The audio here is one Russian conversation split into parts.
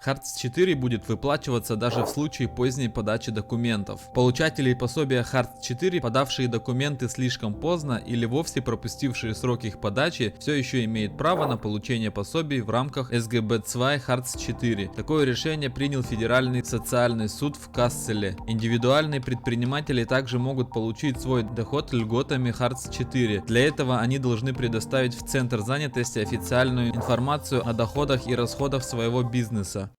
Харц 4 будет выплачиваться даже в случае поздней подачи документов. Получатели пособия Харц 4, подавшие документы слишком поздно или вовсе пропустившие срок их подачи, все еще имеют право на получение пособий в рамках СГБ-2 Харц 4. Такое решение принял Федеральный социальный суд в Касселе. Индивидуальные предприниматели также могут получить свой доход льготами Харц 4. Для этого они должны предоставить в Центр занятости официальную информацию о доходах и расходах своего бизнеса.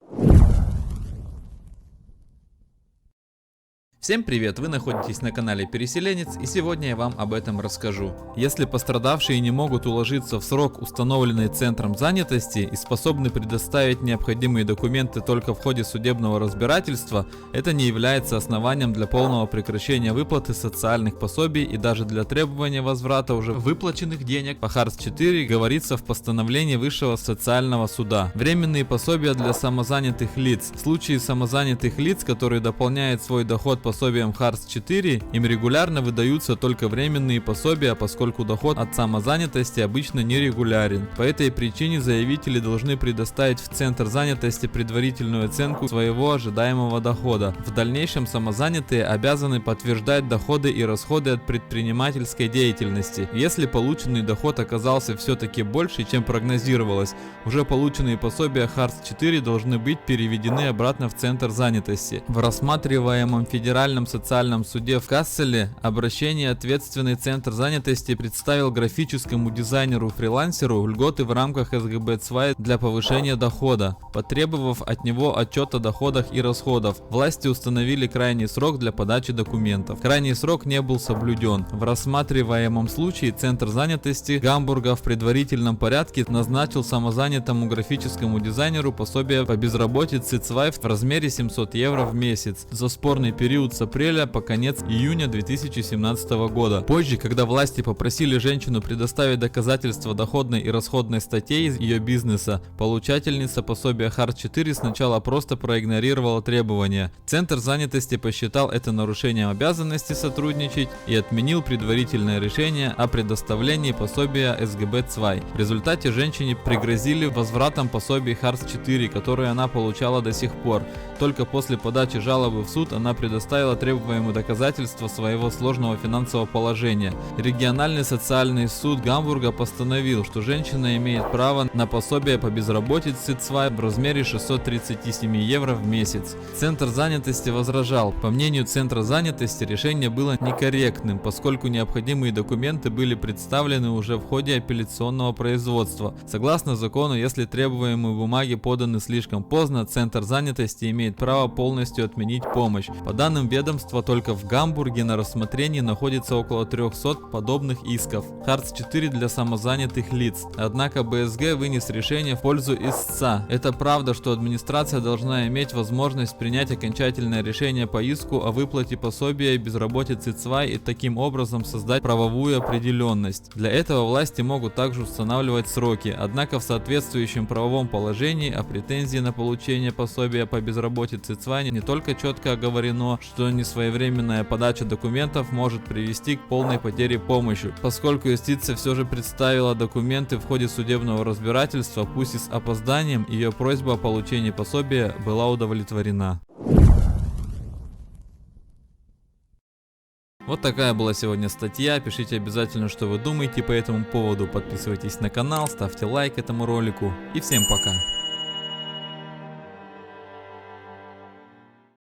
Всем привет! Вы находитесь на канале Переселенец, и сегодня я вам об этом расскажу. Если пострадавшие не могут уложиться в срок, установленный Центром занятости, и способны предоставить необходимые документы только в ходе судебного разбирательства, это не является основанием для полного прекращения выплаты социальных пособий и даже для требования возврата уже выплаченных денег. По Харц 4 говорится в постановлении Высшего социального суда. Временные пособия для самозанятых лиц. В случае самозанятых лиц, которые дополняют свой доход пособием Харц 4, им регулярно выдаются только временные пособия, поскольку доход от самозанятости обычно нерегулярен. По этой причине заявители должны предоставить в Центр занятости предварительную оценку своего ожидаемого дохода. В дальнейшем самозанятые обязаны подтверждать доходы и расходы от предпринимательской деятельности. Если полученный доход оказался все-таки больше, чем прогнозировалось, уже полученные пособия Харц 4 должны быть переведены обратно в Центр занятости. В рассматриваемом Федеральном социальном суде в Касселе обращение ответственный Центр занятости представил графическому дизайнеру-фрилансеру льготы в рамках СГБ-2 для повышения дохода, потребовав от него отчет о доходах и расходах. Власти установили крайний срок для подачи документов. Крайний срок не был соблюден. В рассматриваемом случае Центр занятости Гамбурга в предварительном порядке назначил самозанятому графическому дизайнеру пособие по безработице 2 в размере 700 евро в месяц за спорный период с апреля по конец июня 2017 года. Позже, когда власти попросили женщину предоставить доказательства доходной и расходной статей из ее бизнеса, получательница пособия Харц 4 сначала просто проигнорировала требования. Центр занятости посчитал это нарушением обязанности сотрудничать и отменил предварительное решение о предоставлении пособия СГБ-2. В результате женщине пригрозили возвратом пособий Харц 4, которые она получала до сих пор. Только после подачи жалобы в суд она предоставила требуемые доказательства своего сложного финансового положения. Региональный социальный суд Гамбурга постановил, что женщина имеет право на пособие по безработице 2 в размере 637 евро в месяц. Центр занятости возражал. По мнению Центра занятости, решение было некорректным, поскольку необходимые документы были представлены уже в ходе апелляционного производства. Согласно закону, если требуемые бумаги поданы слишком поздно, Центр занятости имеет право полностью отменить помощь. По данным ведомства, только в Гамбурге на рассмотрении находится около 300 подобных исков. Харц 4 для самозанятых лиц. Однако БСГ вынес решение в пользу истца. Это правда, что администрация должна иметь возможность принять окончательное решение по иску о выплате пособия и безработице 2 и таким образом создать правовую определенность. Для этого власти могут также устанавливать сроки. Однако в соответствующем правовом положении о претензии на получение пособия по безработице 2 не только четко оговорено, что несвоевременная подача документов может привести к полной потере помощи. Поскольку юстиция все же представила документы в ходе судебного разбирательства, пусть и с опозданием, ее просьба о получении пособия была удовлетворена. Вот такая была сегодня статья. Пишите обязательно, что вы думаете по этому поводу. Подписывайтесь на канал, ставьте лайк этому ролику. И всем пока!